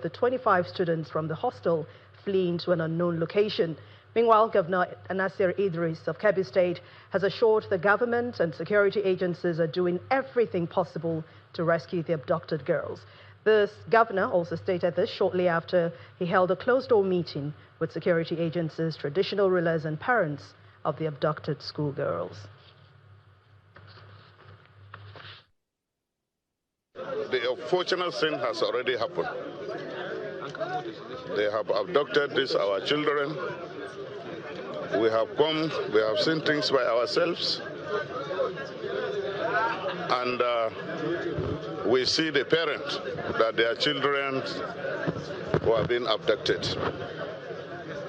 the 25 students from the hostel fleeing to an unknown location. Meanwhile, Governor Nasir Idris of Kebbi State has assured the government and security agencies are doing everything possible to rescue the abducted girls. The governor also stated this shortly after he held a closed-door meeting with security agencies, traditional rulers and parents of the abducted schoolgirls. The unfortunate thing has already happened. They have abducted our children. We have come, we have seen things by ourselves. And we see the parents that their children were being abducted.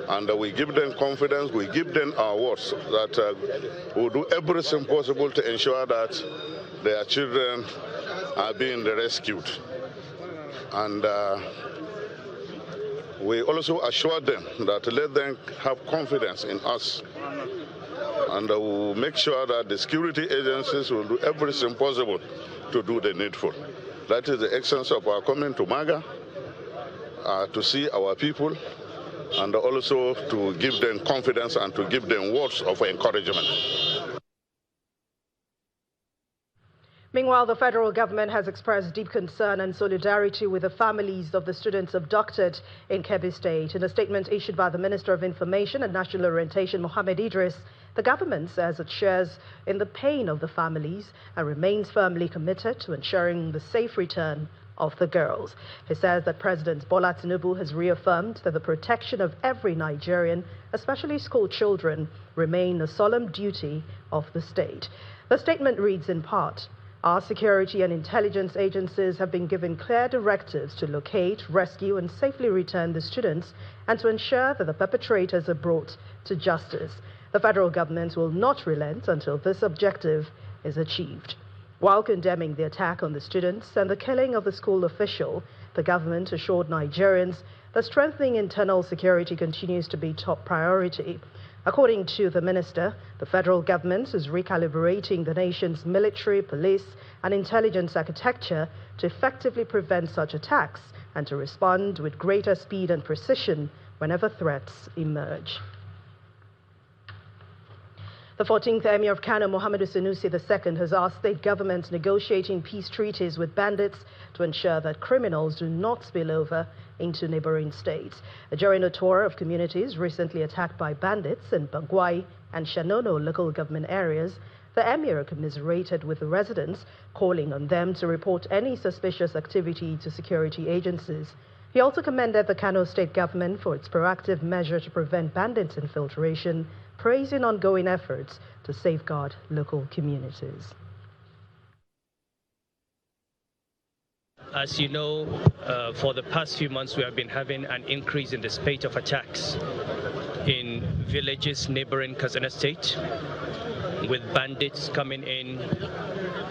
And we give them confidence, we give them our words that we'll do everything possible to ensure that their children are being rescued. And we also assure them that let them have confidence in us. And we'll make sure that the security agencies will do everything possible to do the needful. That is the essence of our coming to Maga, to see our people, and also to give them confidence and to give them words of encouragement. Meanwhile, the federal government has expressed deep concern and solidarity with the families of the students abducted in Kebbi State. In a statement issued by the Minister of Information and National Orientation, Mohammed Idris, the government says it shares in the pain of the families and remains firmly committed to ensuring the safe return of the girls. He says that President Bola Tinubu has reaffirmed that the protection of every Nigerian, especially school children, remain a solemn duty of the state. The statement reads in part, "Our security and intelligence agencies have been given clear directives to locate, rescue and safely return the students and to ensure that the perpetrators are brought to justice. The federal government will not relent until this objective is achieved." While condemning the attack on the students and the killing of the school official, the government assured Nigerians that strengthening internal security continues to be top priority. According to the minister, the federal government is recalibrating the nation's military, police and intelligence architecture to effectively prevent such attacks and to respond with greater speed and precision whenever threats emerge. The 14th Emir of Kano, Muhammadu Sanusi II, has asked state governments negotiating peace treaties with bandits to ensure that criminals do not spill over into neighboring states. During a tour of communities recently attacked by bandits in Bangwai and Shanono local government areas, the Emir commiserated with the residents, calling on them to report any suspicious activity to security agencies. He also commended the Kano state government for its proactive measure to prevent bandits infiltration, praising ongoing efforts to safeguard local communities. As you know, for the past few months, we have been having an increase in the spate of attacks in villages neighboring Katsina State, with bandits coming in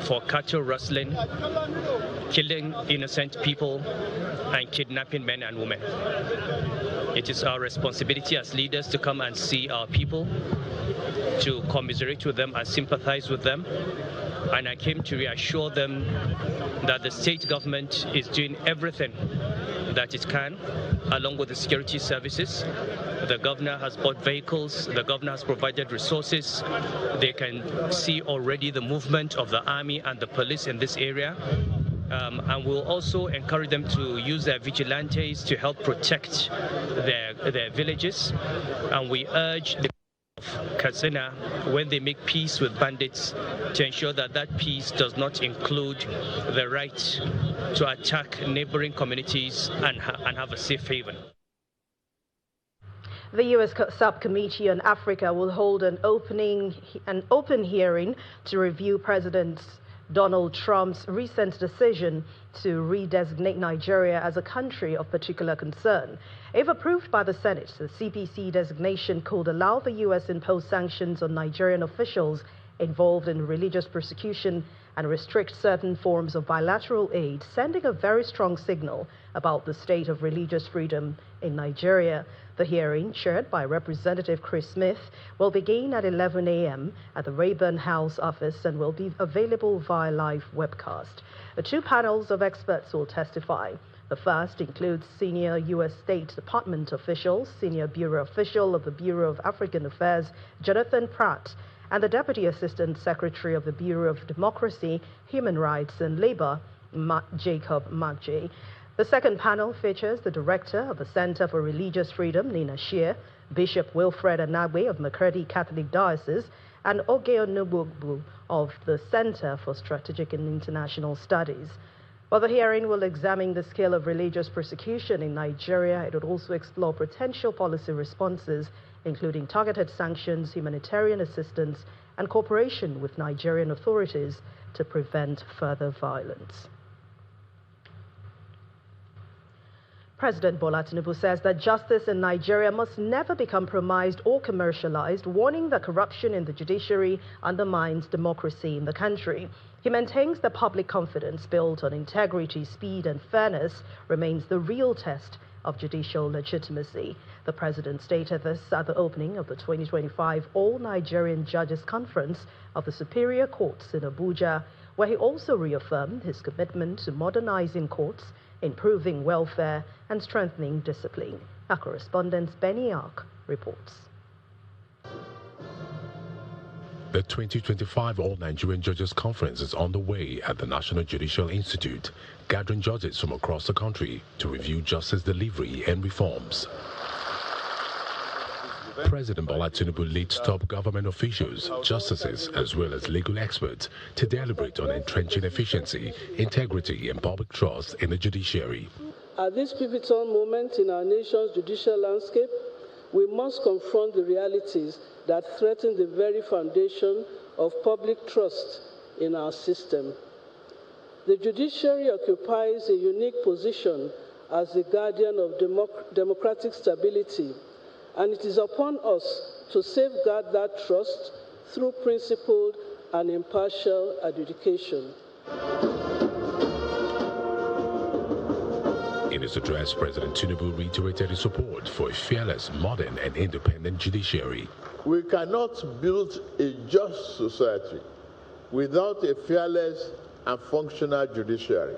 for cattle rustling, killing innocent people, and kidnapping men and women. It is our responsibility as leaders to come and see our people, to commiserate with them and sympathize with them. And I came to reassure them that the state government is doing everything that it can, along with the security services. The governor has bought vehicles, the governor has provided resources. They can see already the movement of the army and the police in this area. And we'll also encourage them to use their vigilantes to help protect their villages. And we urge the Katsina, when they make peace with bandits, to ensure that that peace does not include the right to attack neighboring communities and have a safe haven. The U.S. Subcommittee on Africa will hold an open hearing to review President Donald Trump's recent decision to redesignate Nigeria as a country of particular concern. If approved by the Senate, the CPC designation could allow the U.S. impose sanctions on Nigerian officials involved in religious persecution and restrict certain forms of bilateral aid, sending a very strong signal about the state of religious freedom in Nigeria. The hearing, chaired by Representative Chris Smith, will begin at 11 a.m. at the Rayburn House office and will be available via live webcast. The two panels of experts will testify. The first includes senior U.S. State Department officials, senior bureau official of the Bureau of African Affairs, Jonathan Pratt, and the Deputy Assistant Secretary of the Bureau of Democracy, Human Rights and Labor, Jacob Magje. The second panel features the Director of the Center for Religious Freedom, Nina Shear, Bishop Wilfred Anagwe of Makurdi Catholic Diocese, and Oge Onubugbu of the Center for Strategic and International Studies. While the hearing will examine the scale of religious persecution in Nigeria, it will also explore potential policy responses, including targeted sanctions, humanitarian assistance, and cooperation with Nigerian authorities to prevent further violence. President Bola Tinubu says that justice in Nigeria must never be compromised or commercialized, warning that corruption in the judiciary undermines democracy in the country. He maintains that public confidence built on integrity, speed and fairness remains the real test of judicial legitimacy. The president stated this at the opening of the 2025 All-Nigerian Judges Conference of the Superior Courts in Abuja, where he also reaffirmed his commitment to modernizing courts, improving welfare and strengthening discipline. Our correspondent Benny Ark reports. The 2025 All-Nigerian Judges Conference is on the way at the National Judicial Institute, gathering judges from across the country to review justice delivery and reforms. President Bola Tinubu leads top government officials, justices, as well as legal experts to deliberate on entrenching efficiency, integrity, and public trust in the judiciary. At this pivotal moment in our nation's judicial landscape, we must confront the realities that threaten the very foundation of public trust in our system. The judiciary occupies a unique position as the guardian of democratic stability, and it is upon us to safeguard that trust through principled and impartial adjudication. In his address, President Tinubu reiterated his support for a fearless, modern, and independent judiciary. We cannot build a just society without a fearless and functional judiciary.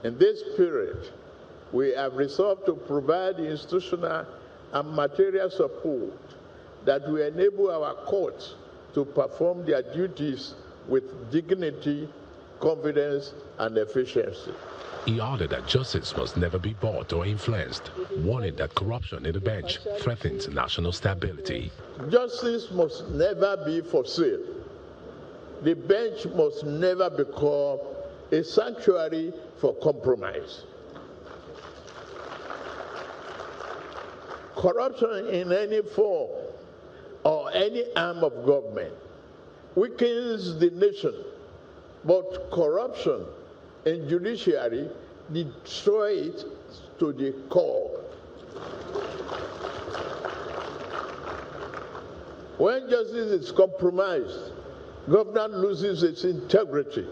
In this period, we have resolved to provide the institutional and material support that will enable our courts to perform their duties with dignity, confidence, and efficiency. He added that justice must never be bought or influenced, warning that corruption in the bench threatens national stability. Justice must never be for sale. The bench must never become a sanctuary for compromise. Corruption in any form or any arm of government weakens the nation, but corruption in judiciary destroys it to the core. When justice is compromised, government loses its integrity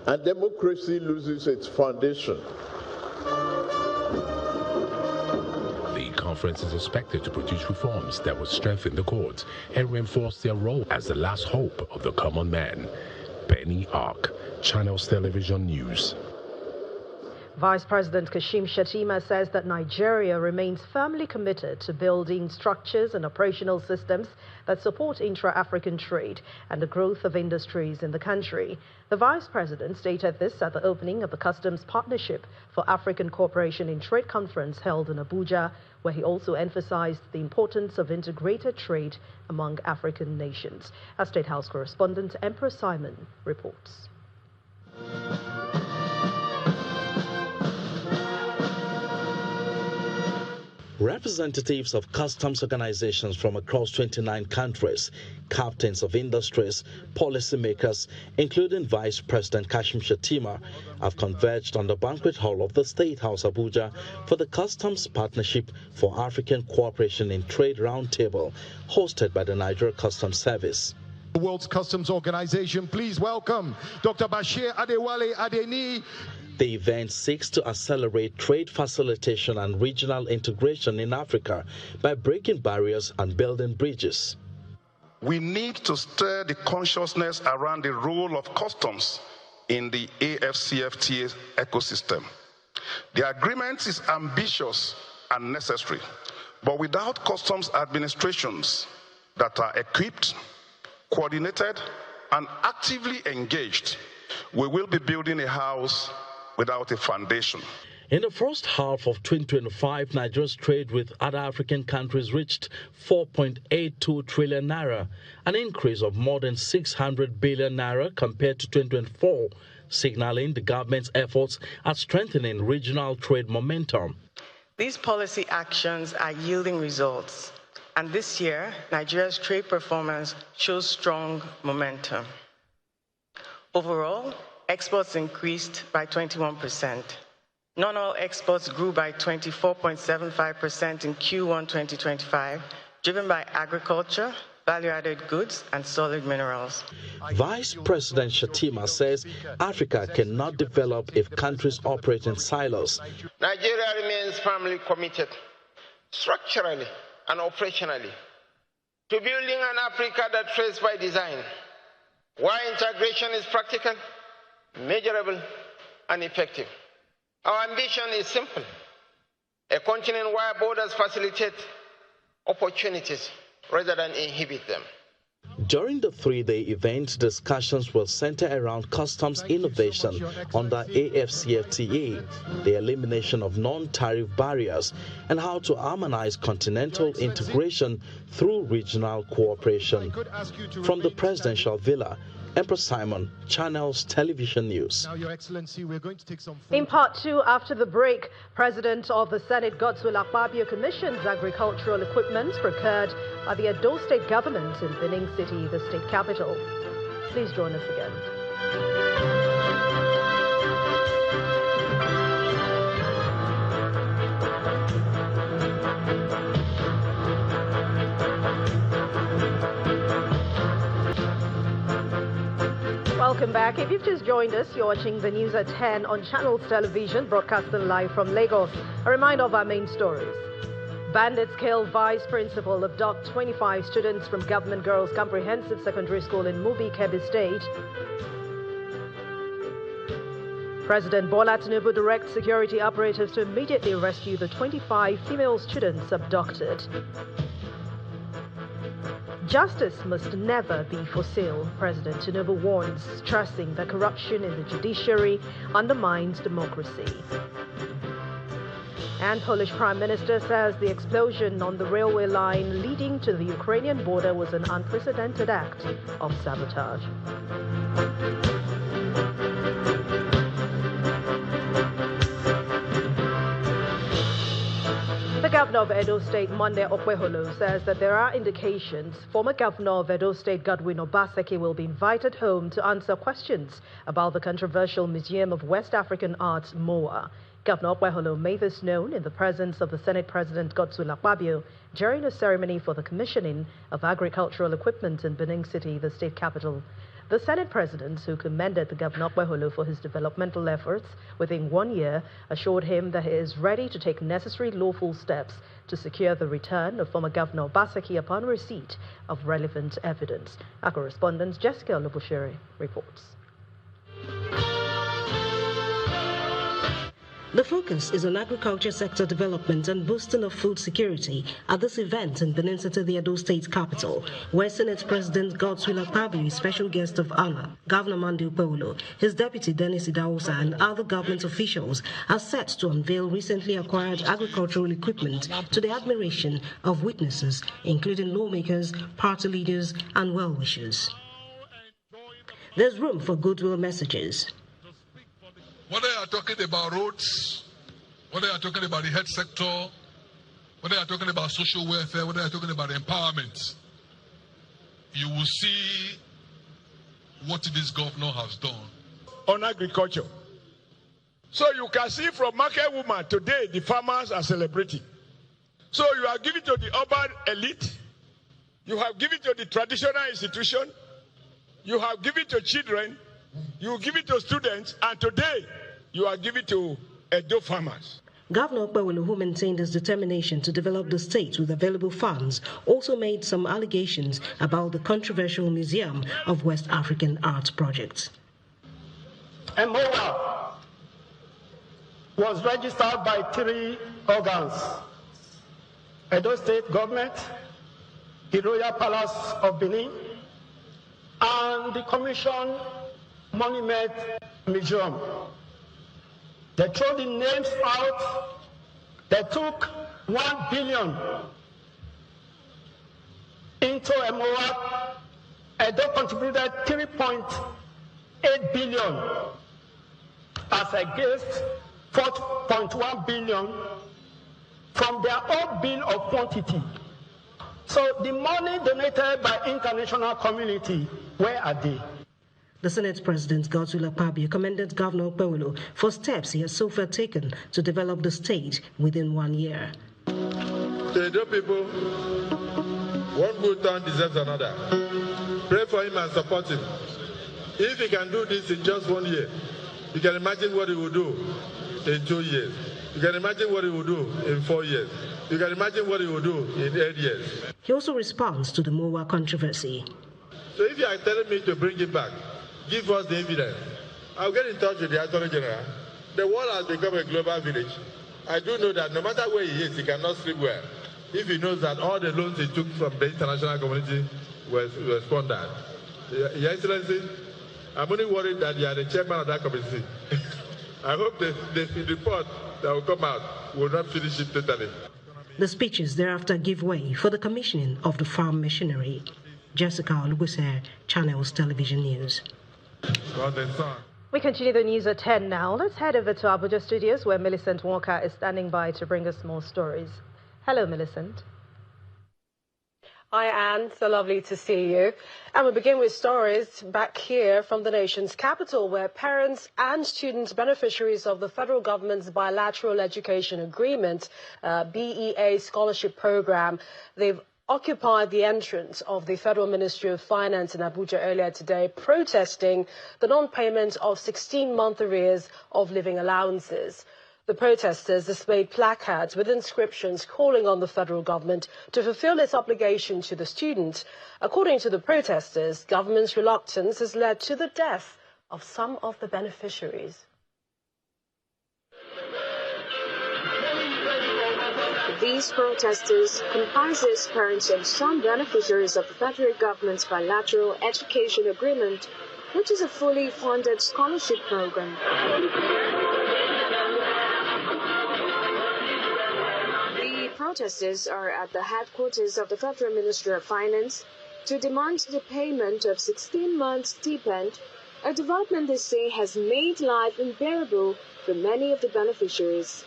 and democracy loses its foundation. The conference is expected to produce reforms that will strengthen the courts and reinforce their role as the last hope of the common man. Benny Ark, Channels Television News. Vice President Kashim Shettima says that Nigeria remains firmly committed to building structures and operational systems that support intra-African trade and the growth of industries in the country. The Vice President stated this at the opening of the Customs Partnership for African Cooperation in Trade Conference held in Abuja, where he also emphasized the importance of integrated trade among African nations. Our State House correspondent Emperor Simon reports. Representatives of customs organizations from across 29 countries, captains of industries, policymakers, including Vice President Kashim Shettima, have converged on the banquet hall of the State House Abuja for the Customs Partnership for African Cooperation in Trade Roundtable, hosted by the Nigeria Customs Service. The World Customs Organization, please welcome Dr. Bashir Adewale Adeni. The event seeks to accelerate trade facilitation and regional integration in Africa by breaking barriers and building bridges. We need to stir the consciousness around the role of customs in the AFCFTA ecosystem. The agreement is ambitious and necessary, but without customs administrations that are equipped, coordinated, and actively engaged, we will be building a house without a foundation. In the first half of 2025, Nigeria's trade with other African countries reached 4.82 trillion naira, an increase of more than 600 billion naira compared to 2024, signaling the government's efforts at strengthening regional trade momentum. These policy actions are yielding results, and this year, Nigeria's trade performance shows strong momentum. Overall, exports increased by 21%. Non-oil exports grew by 24.75% in Q1 2025, driven by agriculture, value-added goods, and solid minerals. Vice President Shettima says Africa cannot develop if countries operate in silos. Nigeria remains firmly committed, structurally and operationally, to building an Africa that trades by design, where integration is practical, measurable, and effective. Our ambition is simple: a continent where borders facilitate opportunities rather than inhibit them. During the three-day event, discussions will center around customs innovation under AFCFTA, the elimination of non-tariff barriers, and how to harmonize continental integration through regional cooperation. From the presidential villa, Emperor Simon, Channels Television News. Now, Your Excellency, we're going to take some... In part two, after the break, President of the Senate, Godswill Akpabio, commissions agricultural equipment procured by the Edo State government in Benin City, the state capital. Please join us again. Welcome back. If you've just joined us, you're watching the news at 10 on Channels Television, broadcasting live from Lagos. A reminder of our main stories. Bandits kill vice principal, abduct 25 students from Government Girls Comprehensive Secondary School in Mubi, Kebbi State. President Bola Tinubu directs security operatives to immediately rescue the 25 female students abducted. Justice must never be for sale, President Tinubu warns, stressing that corruption in the judiciary undermines democracy. And Polish Prime Minister says the explosion on the railway line leading to the Ukrainian border was an unprecedented act of sabotage. The governor of Edo State, Monday Okweholo, says that there are indications former governor of Edo State, Godwin Obaseki, will be invited home to answer questions about the controversial Museum of West African Arts, MOA. Governor Okweholo made this known in the presence of the Senate President, Godswill Akpabio, during a ceremony for the commissioning of agricultural equipment in Benin City, the state capital. The Senate President, who commended the Governor Okweholo for his developmental efforts within 1 year, assured him that he is ready to take necessary lawful steps to secure the return of former Governor Obaseki upon receipt of relevant evidence. Our correspondent Jessica Olubushiri reports. The focus is on agriculture sector development and boosting of food security at this event in Benin City, the Edo State capital, where Senate President Godswill Akpabio is special guest of honor. Governor Monday Okweholo, his deputy Dennis Idahosa, and other government officials are set to unveil recently acquired agricultural equipment to the admiration of witnesses, including lawmakers, party leaders, and well-wishers. There's room for goodwill messages. Whether you are talking about roads, whether you are talking about the health sector, whether you are talking about social welfare, whether you are talking about empowerment, you will see what this governor has done on agriculture. So you can see from market woman today, the farmers are celebrating. So you are giving to the urban elite, you have given to the traditional institution, you have given to children, you give it to students, and today you are giving to Edo farmers. Governor Okweholo, who maintained his determination to develop the state with available funds, also made some allegations about the controversial Museum of West African Art project. And MOA was registered by 3 organs: Edo State Government, the Royal Palace of Benin, and the Commission Monument Museum. They threw the names out. They took 1 billion into MOA. Edo contributed 3.8 billion as against 4.1 billion from their own bill of quantity. So the money donated by international community, where are they? The Senate President, Godswill Akpabio, commended Governor Okpewolo for steps he has so far taken to develop the state within 1 year. The Edo people, one good turn deserves another. Pray for him and support him. If he can do this in just 1 year, you can imagine what he will do in 2 years. You can imagine what he will do in 4 years. You can imagine what he will do in 8 years. He also responds to the MOA controversy. So if you are telling me to bring it back, give us the evidence. I'll get in touch with the Attorney General. The world has become a global village. I do know that no matter where he is, he cannot sleep well if he knows that all the loans he took from the international community were squandered. Your Excellency, I'm only worried that you are the chairman of that committee. I hope the report that will come out will not finish it totally. The speeches thereafter give way for the commissioning of the farm machinery. Jessica Olugbuse, Channels Television News. We continue the news at 10 now. Let's head over to Abuja Studios, where Millicent Walker is standing by to bring us more stories. Hello, Millicent. Hi, Anne. So lovely to see you. And we begin with stories back here from the nation's capital, where parents and students beneficiaries of the federal government's bilateral education agreement, BEA scholarship program, they've occupied the entrance of the Federal Ministry of Finance in Abuja earlier today, protesting the non-payment of 16-month arrears of living allowances. The protesters displayed placards with inscriptions calling on the federal government to fulfill its obligation to the students. According to the protesters, government's reluctance has led to the death of some of the beneficiaries. These protesters comprises parents and some beneficiaries of the federal government's bilateral education agreement, which is a fully funded scholarship program. The protesters are at the headquarters of the Federal Ministry of Finance to demand the payment of 16-month stipend, a development they say has made life unbearable for many of the beneficiaries.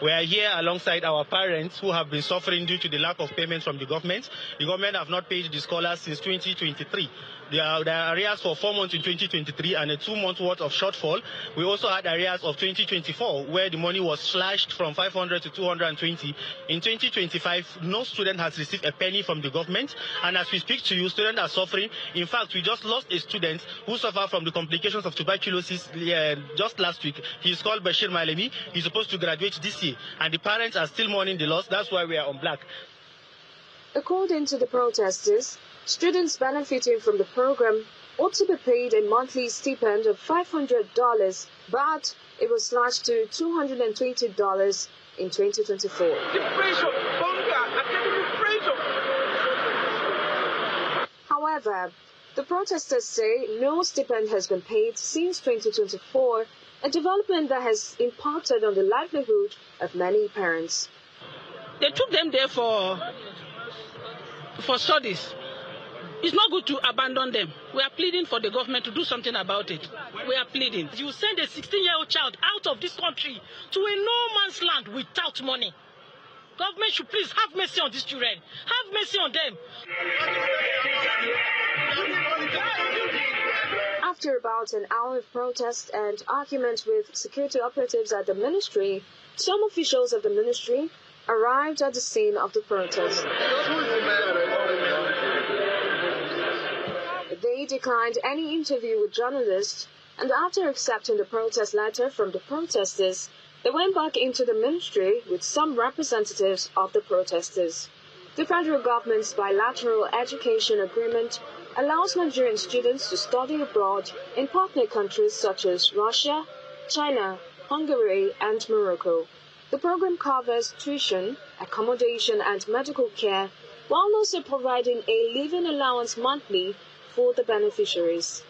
We are here alongside our parents who have been suffering due to the lack of payments from the government. The government have not paid the scholars since 2023. There are arrears for 4 months in 2023 and a 2-month worth of shortfall. We also had arrears of 2024 where the money was slashed from 500 to 220. In 2025, no student has received a penny from the government. And as we speak to you, students are suffering. In fact, we just lost a student who suffered from the complications of tuberculosis just last week. He's called Bashir Malemi. He's supposed to graduate this year. And the parents are still mourning the loss. That's why we are on black. According to the protesters, students benefiting from the program ought to be paid a monthly stipend of $500, but it was slashed to $220 in 2024. However, the protesters say no stipend has been paid since 2024, a development that has impacted on the livelihood of many parents. They took them there for studies. It's not good to abandon them. We are pleading for the government to do something about it. We are pleading. You send a 16-year-old child out of this country to a no-man's land without money. Government should please have mercy on these children. Have mercy on them. After about an hour of protest and argument with security operatives at the ministry, some officials of the ministry arrived at the scene of the protest. They declined any interview with journalists, and after accepting the protest letter from the protesters, they went back into the ministry with some representatives of the protesters. The federal government's bilateral education agreement allows Nigerian students to study abroad in partner countries such as Russia, China, Hungary, and Morocco. The program covers tuition, accommodation, and medical care, while also providing a living allowance monthly for the beneficiaries.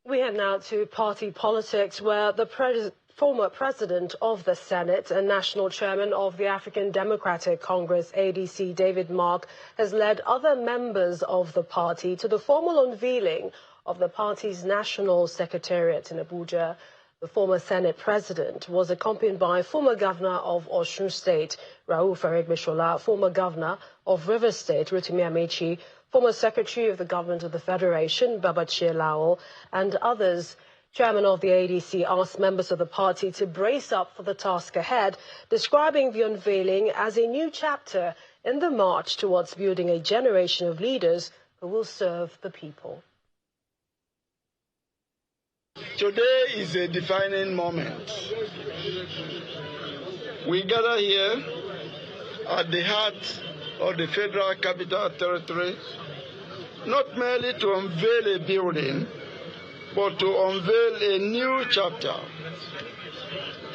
We head now to party politics, where the former president of the Senate and national chairman of the African Democratic Congress, ADC, David Mark, has led other members of the party to the formal unveiling of the party's national secretariat in Abuja. The former Senate president was accompanied by former governor of Osun State, Rauf Aregbesola, former governor of Rivers State, Rotimi Amechi, former Secretary of the Government of the Federation, Babachir Lawal, and others. Chairman of the ADC asked members of the party to brace up for the task ahead, describing the unveiling as a new chapter in the march towards building a generation of leaders who will serve the people. Today is a defining moment. We gather here at the heart of the Federal Capital Territory, not merely to unveil a building, but to unveil a new chapter,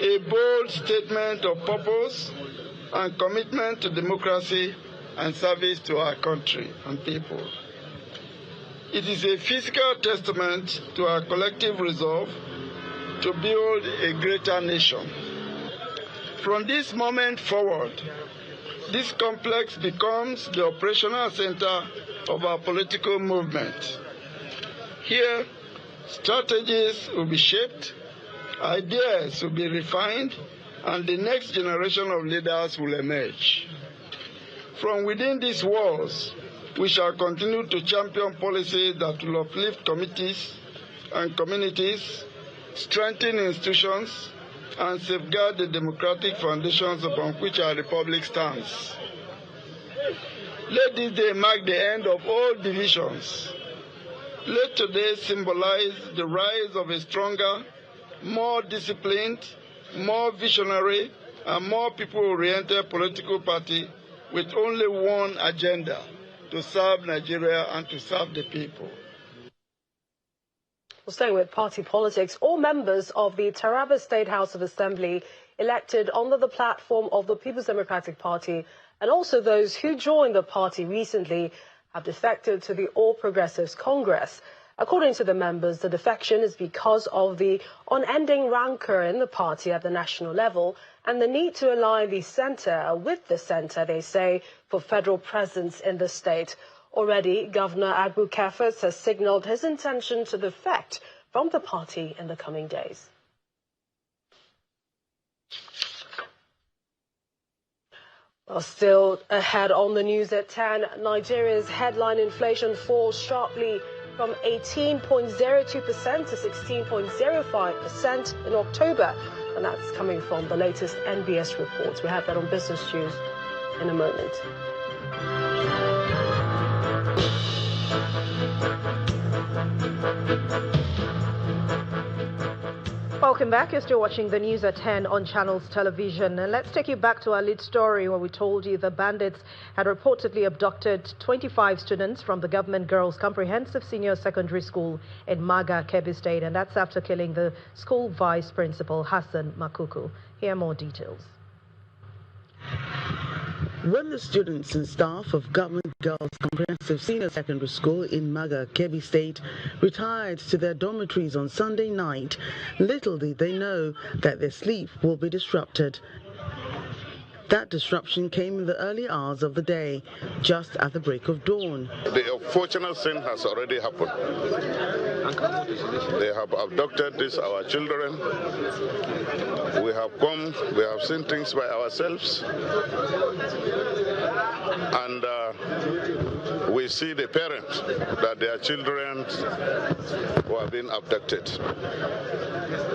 a bold statement of purpose and commitment to democracy and service to our country and people. It is a physical testament to our collective resolve to build a greater nation. From this moment forward, this complex becomes the operational center of our political movement. Here, strategies will be shaped, ideas will be refined, and the next generation of leaders will emerge. From within these walls, we shall continue to champion policies that will uplift committees and communities, strengthen institutions, and safeguard the democratic foundations upon which our republic stands. Let this day mark the end of all divisions. Let today symbolize the rise of a stronger, more disciplined, more visionary, and more people-oriented political party with only one agenda: to serve Nigeria and to serve the people. Well, staying with party politics, all members of the Taraba State House of Assembly elected under the platform of the People's Democratic Party, and also those who joined the party recently, have defected to the All Progressives Congress. According to the members, the defection is because of the unending rancor in the party at the national level and the need to align the centre with the centre, they say, for federal presence in the state. Already, Governor Agbu Kefas has signalled his intention to defect from the party in the coming days. Well, still ahead on the news at 10, Nigeria's headline inflation falls sharply from 18.02% to 16.05% in October. And that's coming from the latest NBS reports. We have that on Business News in a moment. Welcome back. You're still watching the news at 10 on Channels Television. And let's take you back to our lead story where we told you the bandits had reportedly abducted 25 students from the Government Girls Comprehensive Senior Secondary School in Maga, Kebbi State. And that's after killing the school vice principal, Hassan Makuku. Here are more details. When the students and staff of Government Girls Comprehensive Senior Secondary School in Maga, Kebbi State, retired to their dormitories on Sunday night, little did they know that their sleep will be disrupted. That disruption came in the early hours of the day, just at the break of dawn. The unfortunate thing has already happened. They have abducted our children. We have come, we have seen things by ourselves. And we see the parents that their children were being abducted.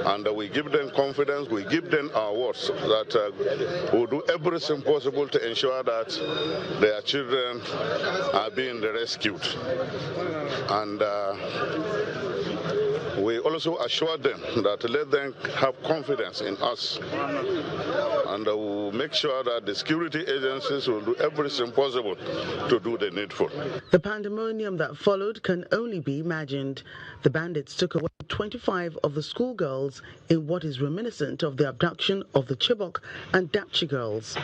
And we give them confidence, we give them our words that we'll do everything possible to ensure that their children are being rescued. And we also assure them that let them have confidence in us and we'll make sure that the security agencies will do everything possible to do the needful. The pandemonium that followed can only be imagined. The bandits took away 25 of the schoolgirls in what is reminiscent of the abduction of the Chibok and Dapchi girls.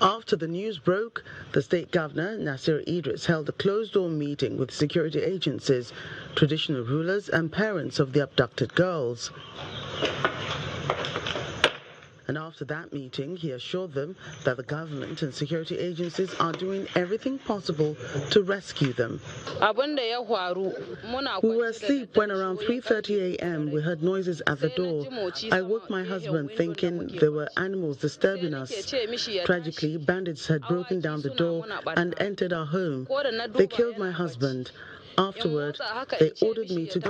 After the news broke, the state governor, Nasir Idris, held a closed-door meeting with security agencies, traditional rulers and parents of the abducted girls. And after that meeting, he assured them that the government and security agencies are doing everything possible to rescue them. We were asleep when around 3:30 a.m. we heard noises at the door. I woke my husband thinking there were animals disturbing us. Tragically, bandits had broken down the door and entered our home. They killed my husband. Afterward, they ordered me to go,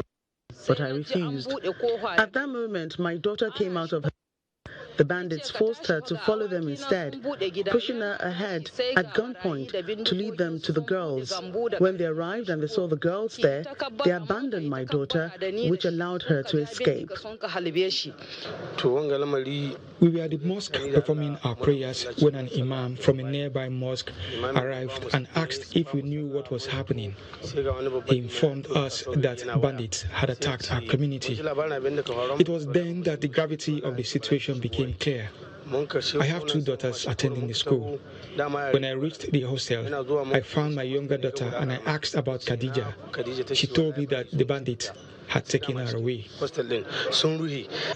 but I refused. At that moment, my daughter came out of her. The bandits forced her to follow them instead, pushing her ahead at gunpoint to lead them to the girls. When they arrived and they saw the girls there, they abandoned my daughter, which allowed her to escape. We were at the mosque performing our prayers when an imam from a nearby mosque arrived and asked if we knew what was happening. He informed us that bandits had attacked our community. It was then that the gravity of the situation became clear. I have two daughters attending the school. When I reached the hostel, I found my younger daughter and I asked about Khadija. She told me that the bandits had taken her away.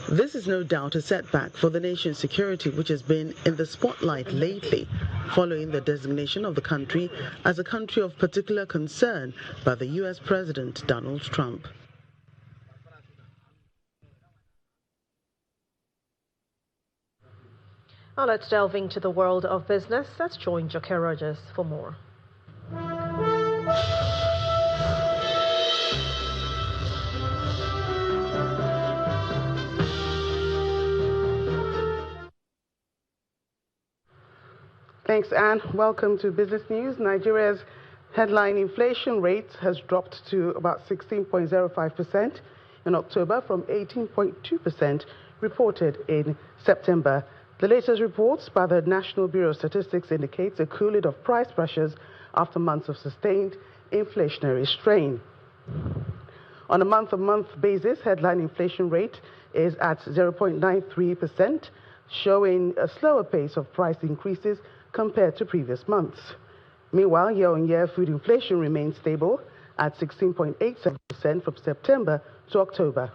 This is no doubt a setback for the nation's security, which has been in the spotlight lately, following the designation of the country as a country of particular concern by the U.S. President Donald Trump. Now let's delve into the world of business. Let's join Joke Rogers for more. Thanks, Anne. Welcome to Business News. Nigeria's headline inflation rate has dropped to about 16.05% in October from 18.2% reported in September. The latest reports by the National Bureau of Statistics indicates a cooling of price pressures after months of sustained inflationary strain. On a month-on-month basis, headline inflation rate is at 0.93%, showing a slower pace of price increases compared to previous months. Meanwhile, year-on-year food inflation remains stable at 16.87% from September to October.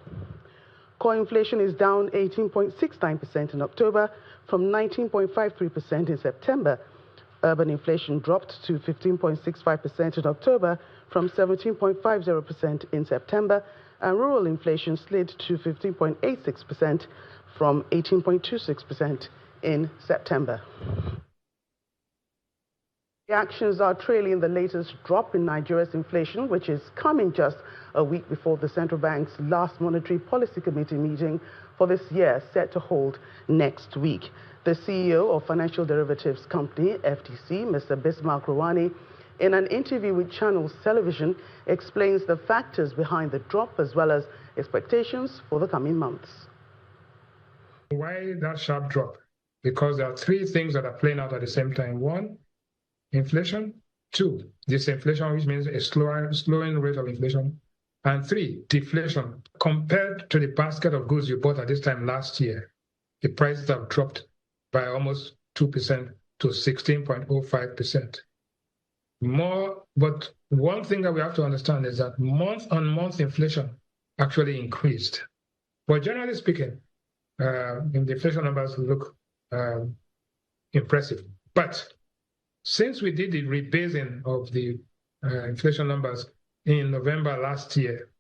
Core inflation is down 18.69% in October from 19.53% in September. Urban inflation dropped to 15.65% in October from 17.50% in September, and rural inflation slid to 15.86% from 18.26% in September. Reactions are trailing the latest drop in Nigeria's inflation, which is coming just a week before the central bank's last monetary policy committee meeting for this year, set to hold next week. The CEO of Financial Derivatives Company, FDC, Mr. Bismarck Rouhani, in an interview with Channels Television, explains the factors behind the drop as well as expectations for the coming months. Why that sharp drop? Because there are three things that are playing out at the same time. One, inflation. Two, disinflation, which means a slowing rate of inflation. And three, deflation. Compared to the basket of goods you bought at this time last year, the prices have dropped by almost 2% to 16.05%. More, but one thing that we have to understand is that month-on-month inflation actually increased. But generally speaking, the inflation numbers look impressive. But since we did the rebasing of the inflation numbers in November last year,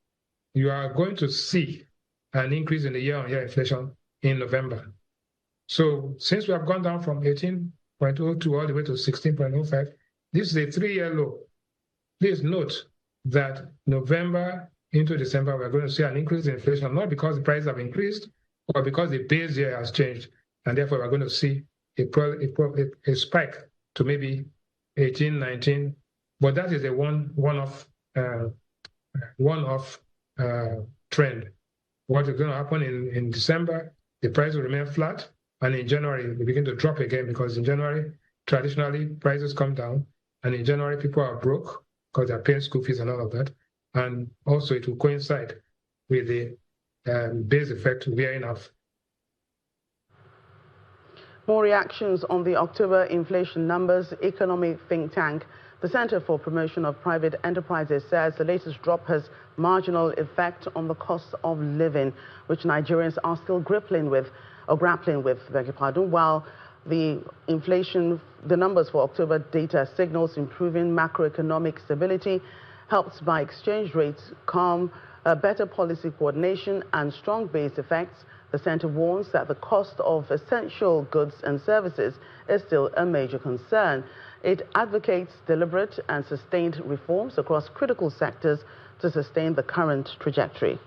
you are going to see an increase in the year-on-year inflation in November. So since we have gone down from 18.02 all the way to 16.05, this is a 3-year low. Please note that November into December, we're going to see an increase in inflation, not because the prices have increased or because the base year has changed, and therefore we're going to see a spike to maybe 18, 19, but that is a one-off trend. What is going to happen in December, the price will remain flat, And in January, they begin to drop again because in January, traditionally, prices come down. And in January, people are broke because they're paying school fees and all of that. And also it will coincide with the base effect wearing off. More reactions on the October inflation numbers. Economic think tank, the Center for Promotion of Private Enterprises, says the latest drop has marginal effect on the cost of living, which Nigerians are still grappling with, while the inflation, the numbers for October data signals improving macroeconomic stability, helped by exchange rates, calm, better policy coordination and strong base effects. The center warns that the cost of essential goods and services is still a major concern. It advocates deliberate and sustained reforms across critical sectors to sustain the current trajectory.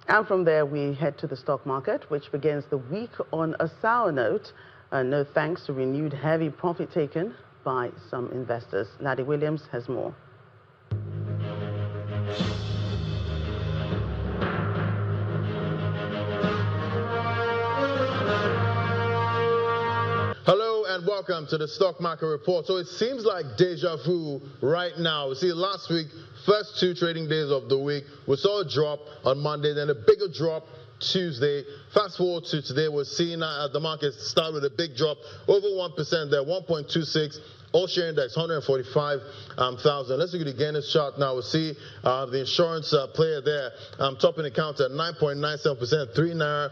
And from there, we head to the stock market, which begins the week on a sour note, no thanks to renewed heavy profit taken by some investors. Laddie Williams has more. Hello and welcome to the Stock Market Report. So it seems like deja vu right now. You see, last week, first 2 trading days of the week, we saw a drop on Monday, then a bigger drop Tuesday. Fast forward to today, we're seeing the market start with a big drop, over 1% there, 1.26. All share index, 145,000. Let's look at the Guinness chart now. We'll see the insurance player there topping the count at 9.97%, 3 naira,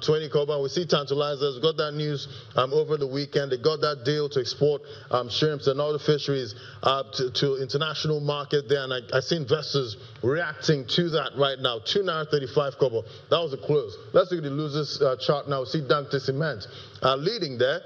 20 kobo. We see tantalizers. We got that news over the weekend. They got that deal to export shrimps and other fisheries to international market there. And I see investors reacting to that right now. 2 naira, 35 kobo. That was a close. Let's look at the losers chart now. We see Dangote Cement leading there.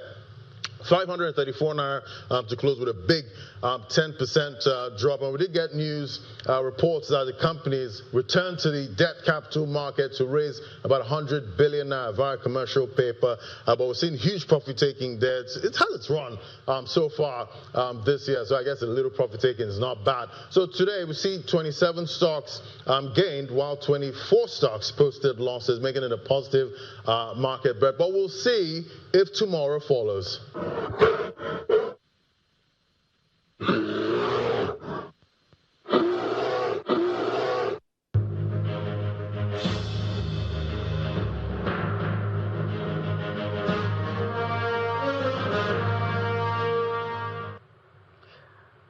534 naira to close with a big 10% drop. And we did get news reports that the companies returned to the debt capital market to raise about 100 billion naira via commercial paper. But we're seeing huge profit taking there. It has its run so far this year. So I guess a little profit taking is not bad. So today we see 27 stocks gained while 24 stocks posted losses, making it a positive market bet. But we'll see if tomorrow follows.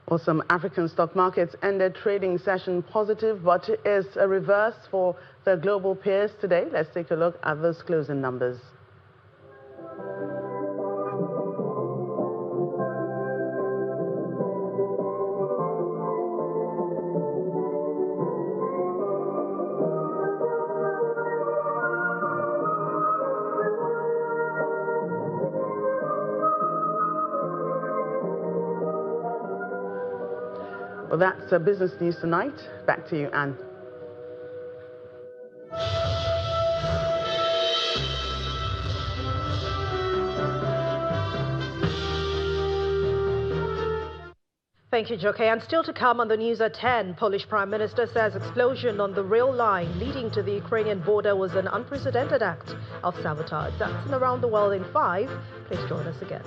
Well, some African stock markets ended trading session positive, but it is a reverse for the global peers today. Let's take a look at those closing numbers. Well, that's business news tonight. Back to you, Anne. Thank you, Joke. And still to come on the news at 10, Polish Prime Minister says explosion on the rail line leading to the Ukrainian border was an unprecedented act of sabotage. That's in Around the World in 5. Please join us again.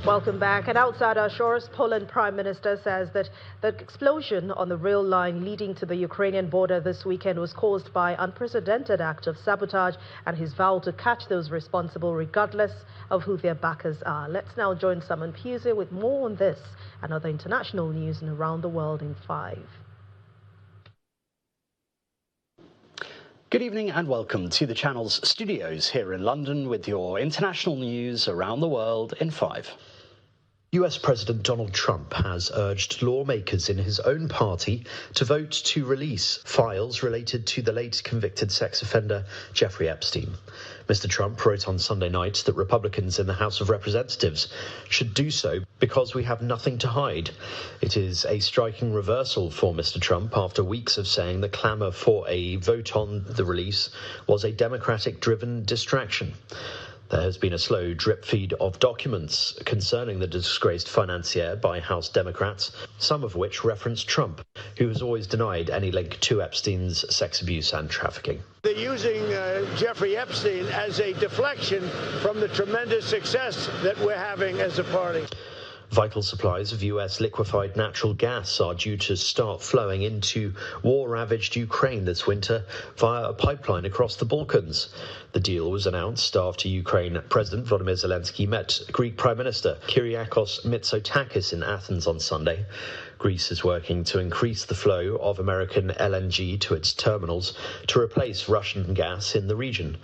Welcome back. And outside our shores, Poland Prime Minister says that the explosion on the rail line leading to the Ukrainian border this weekend was caused by unprecedented act of sabotage, and his vow to catch those responsible regardless of who their backers are. Let's now join Simon Pusey with more on this and other international news and Around the World in 5. Good evening and welcome to the channel's studios here in London with your international news around the world in 5. US President Donald Trump has urged lawmakers in his own party to vote to release files related to the late convicted sex offender Jeffrey Epstein. Mr. Trump wrote on Sunday night that Republicans in the House of Representatives should do so because we have nothing to hide. It is a striking reversal for Mr. Trump after weeks of saying the clamour for a vote on the release was a Democratic-driven distraction. There has been a slow drip feed of documents concerning the disgraced financier by House Democrats, some of which reference Trump, who has always denied any link to Epstein's sex abuse and trafficking. They're using Jeffrey Epstein as a deflection from the tremendous success that we're having as a party. Vital supplies of U.S. liquefied natural gas are due to start flowing into war-ravaged Ukraine this winter via a pipeline across the Balkans. The deal was announced after Ukraine President Volodymyr Zelensky met Greek Prime Minister Kyriakos Mitsotakis in Athens on Sunday. Greece is working to increase the flow of American LNG to its terminals to replace Russian gas in the region.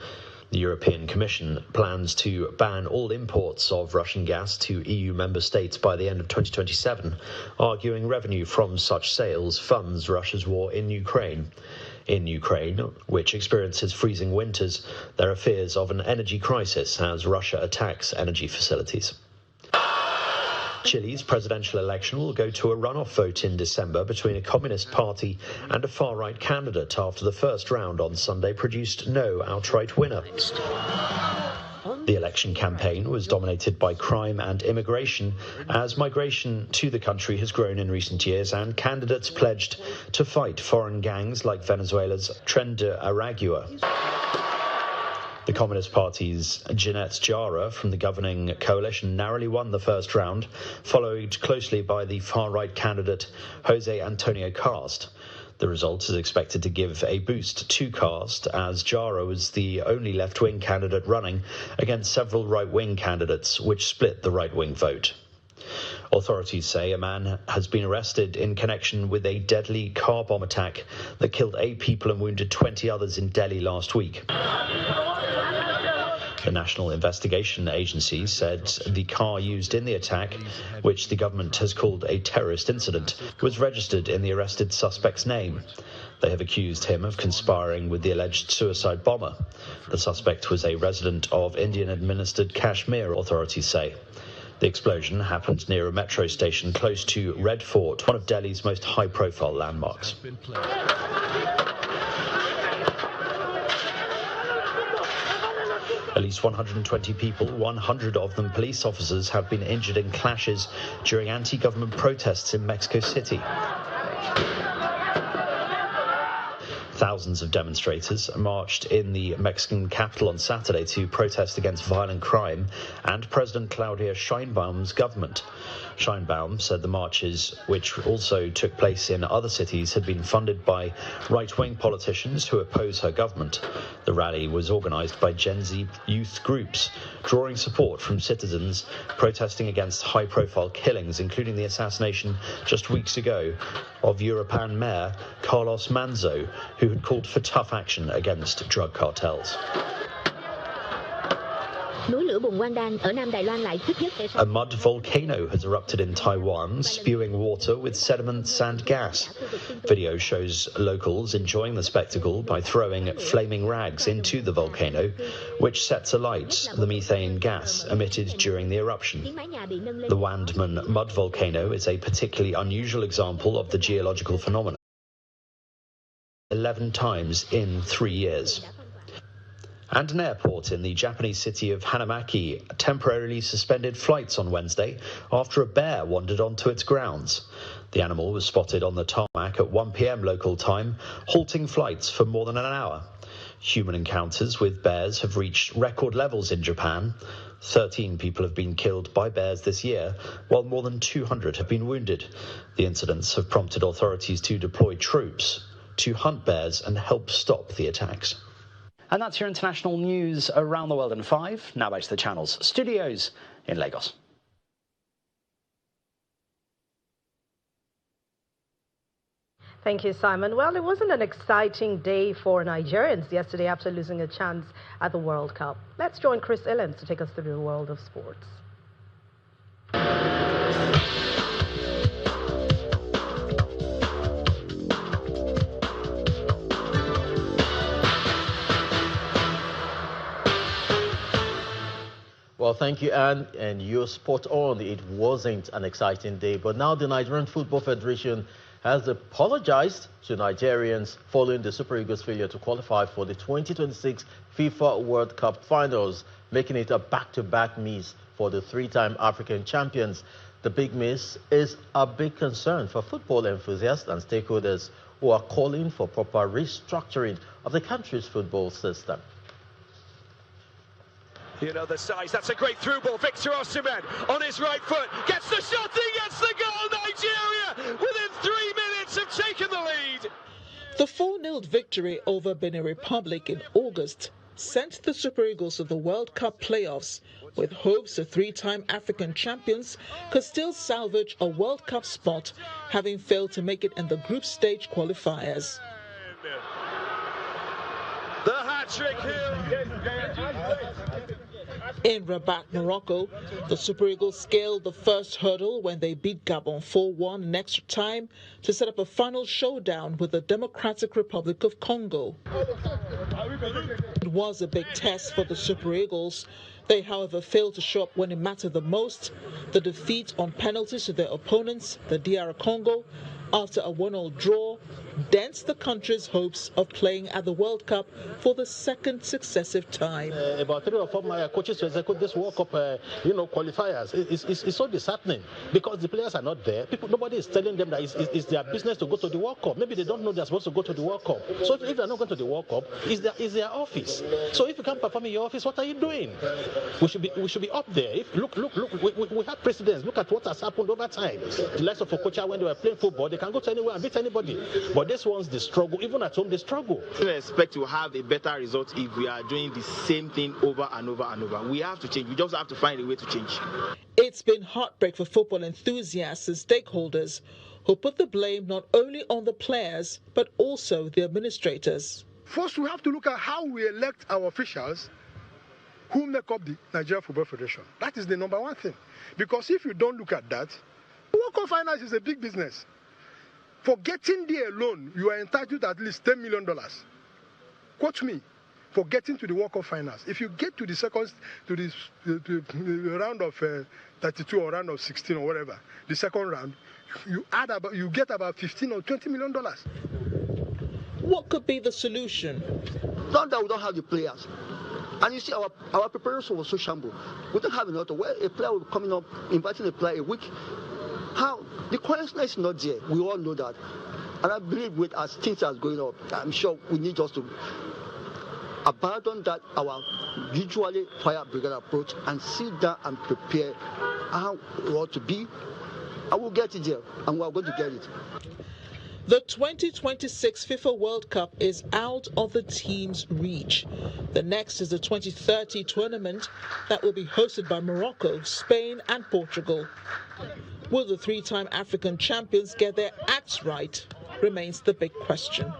The European Commission plans to ban all imports of Russian gas to EU member states by the end of 2027, arguing revenue from such sales funds Russia's war in Ukraine. In Ukraine, which experiences freezing winters, there are fears of an energy crisis as Russia attacks energy facilities. Chile's presidential election will go to a runoff vote in December between a Communist Party and a far-right candidate after the first round on Sunday produced no outright winner. The election campaign was dominated by crime and immigration, as migration to the country has grown in recent years and candidates pledged to fight foreign gangs like Venezuela's Tren de Aragua. The Communist Party's Jeanette Jara from the governing coalition narrowly won the first round, followed closely by the far-right candidate Jose Antonio Cast. The result is expected to give a boost to Cast, as Jara was the only left-wing candidate running against several right-wing candidates, which split the right-wing vote. Authorities say a man has been arrested in connection with a deadly car bomb attack that killed 8 people and wounded 20 others in Delhi last week. The National Investigation Agency said the car used in the attack, which the government has called a terrorist incident, was registered in the arrested suspect's name. They have accused him of conspiring with the alleged suicide bomber. The suspect was a resident of Indian-administered Kashmir, authorities say. The explosion happened near a metro station close to Red Fort, one of Delhi's most high-profile landmarks. At least 120 people, 100 of them police officers, have been injured in clashes during anti-government protests in Mexico City. Thousands of demonstrators marched in the Mexican capital on Saturday to protest against violent crime and President Claudia Sheinbaum's government. Sheinbaum said the marches, which also took place in other cities, had been funded by right-wing politicians who oppose her government. The rally was organized by Gen Z youth groups, drawing support from citizens protesting against high-profile killings, including the assassination just weeks ago of Uruapan Mayor Carlos Manzo, who had called for tough action against drug cartels. A mud volcano has erupted in Taiwan, spewing water with sediments and gas. Video shows locals enjoying the spectacle by throwing flaming rags into the volcano, which sets alight the methane gas emitted during the eruption. The Wandman mud volcano is a particularly unusual example of the geological phenomenon. 11 times in 3 years. And an airport in the Japanese city of Hanamaki temporarily suspended flights on Wednesday after a bear wandered onto its grounds. The animal was spotted on the tarmac at 1 p.m. local time, halting flights for more than an hour. Human encounters with bears have reached record levels in Japan. 13 people have been killed by bears this year, while more than 200 have been wounded. The incidents have prompted authorities to deploy troops to hunt bears and help stop the attacks. And that's your international news around the world in 5. Now back to the Channel's studios in Lagos. Thank you, Simon. Well, it wasn't an exciting day for Nigerians yesterday after losing a chance at the World Cup. Let's join Chris Illens to take us through the world of sports. Well, thank you, Anne, and you're spot on. It wasn't an exciting day, but now the Nigerian Football Federation has apologized to Nigerians following the Super Eagles' failure to qualify for the 2026 FIFA World Cup finals making it a back-to-back miss for the three-time African champions. The big miss is a big concern for football enthusiasts and stakeholders who are calling for proper restructuring of the country's football system. You know the size, that's a great through ball. Victor Osimhen on his right foot, gets the shot, he gets the goal. Nigeria, within 3 minutes, have taken the lead. The 4-0 victory over Benin Republic in August sent the Super Eagles to the World Cup playoffs, with hopes the three-time African champions could still salvage a World Cup spot, having failed to make it in the group stage qualifiers. The hat-trick here. In Rabat, Morocco, the Super Eagles scaled the first hurdle when they beat Gabon 4-1 in extra time to set up a final showdown with the Democratic Republic of Congo. It was a big test for the Super Eagles. They, however, failed to show up when it mattered the most. The defeat on penalties to their opponents, the DR Congo, after a 1-0 draw, dents the country's hopes of playing at the World Cup for the second successive time. About 3 or 4 coaches to execute this World Cup, qualifiers. It's so disheartening because the players are not there. Nobody is telling them that it's their business to go to the World Cup. Maybe they don't know they're supposed to go to the World Cup. So if they're not going to the World Cup, it's their office. So if you can't perform in your office, what are you doing? We should be up there. Look. We have precedents. Look at what has happened over time. The likes of Okocha, when they were playing football, they can go to anywhere and beat anybody. But this one's the struggle. Even at home, they struggle. We expect to have a better result if we are doing the same thing over and over and over. We have to change. We just have to find a way to change. It's been heartbreak for football enthusiasts and stakeholders who put the blame not only on the players, but also the administrators. First, we have to look at how we elect our officials who make up the Nigerian Football Federation. That is the number one thing. Because if you don't look at that, World Cup finance is a big business. For getting there alone, you are entitled to at least $10 million. Quote me, for getting to the World Cup finals. If you get to the round of 32 or round of 16 or whatever, the second round, you get about $15 or $20 million. What could be the solution? Not that we don't have the players. And you see, our preparation was so shamble. We don't have enough. Where a player will be coming up, inviting a player a week. How? The consciousness is not there. We all know that. And I believe as things are going up, I'm sure we need just to abandon that, our usually fire brigade approach, and sit down and prepare how we ought to be. I will get it there, and we are going to get it. The 2026 FIFA World Cup is out of the team's reach. The next is the 2030 tournament that will be hosted by Morocco, Spain and Portugal. Will the three-time African champions get their acts right? Remains the big question.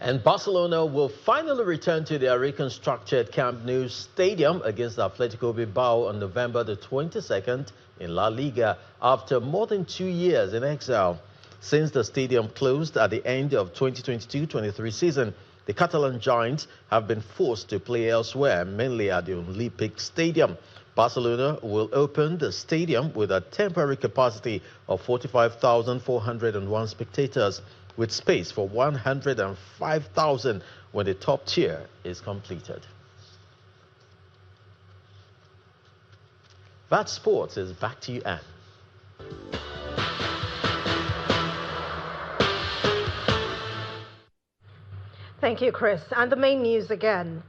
And Barcelona will finally return to their reconstructed Camp Nou stadium against Atletico Bilbao on November the 22nd in La Liga after more than 2 years in exile. Since the stadium closed at the end of 2022-23 season, the Catalan Giants have been forced to play elsewhere, mainly at the Olympic Stadium. Barcelona will open the stadium with a temporary capacity of 45,401 spectators, with space for 105,000 when the top tier is completed. That Sports is back to you, Anne. Thank you, Chris. And the main news again.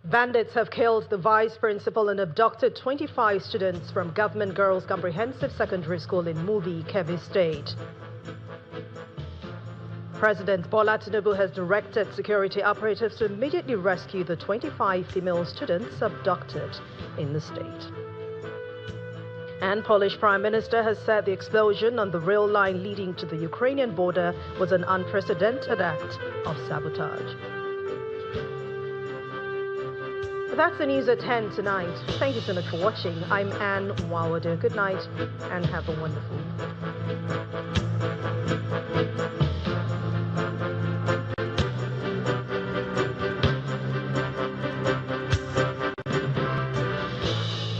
Bandits have killed the vice principal and abducted 25 students from Government Girls Comprehensive Secondary School in Mubi, Kebbi State. President Bola Tinubu has directed security operatives to immediately rescue the 25 female students abducted in the state. And Polish Prime Minister has said the explosion on the rail line leading to the Ukrainian border was an unprecedented act of sabotage. That's the news at 10 tonight. Thank you so much for watching. I'm Anne Wawada. Good night and have a wonderful week.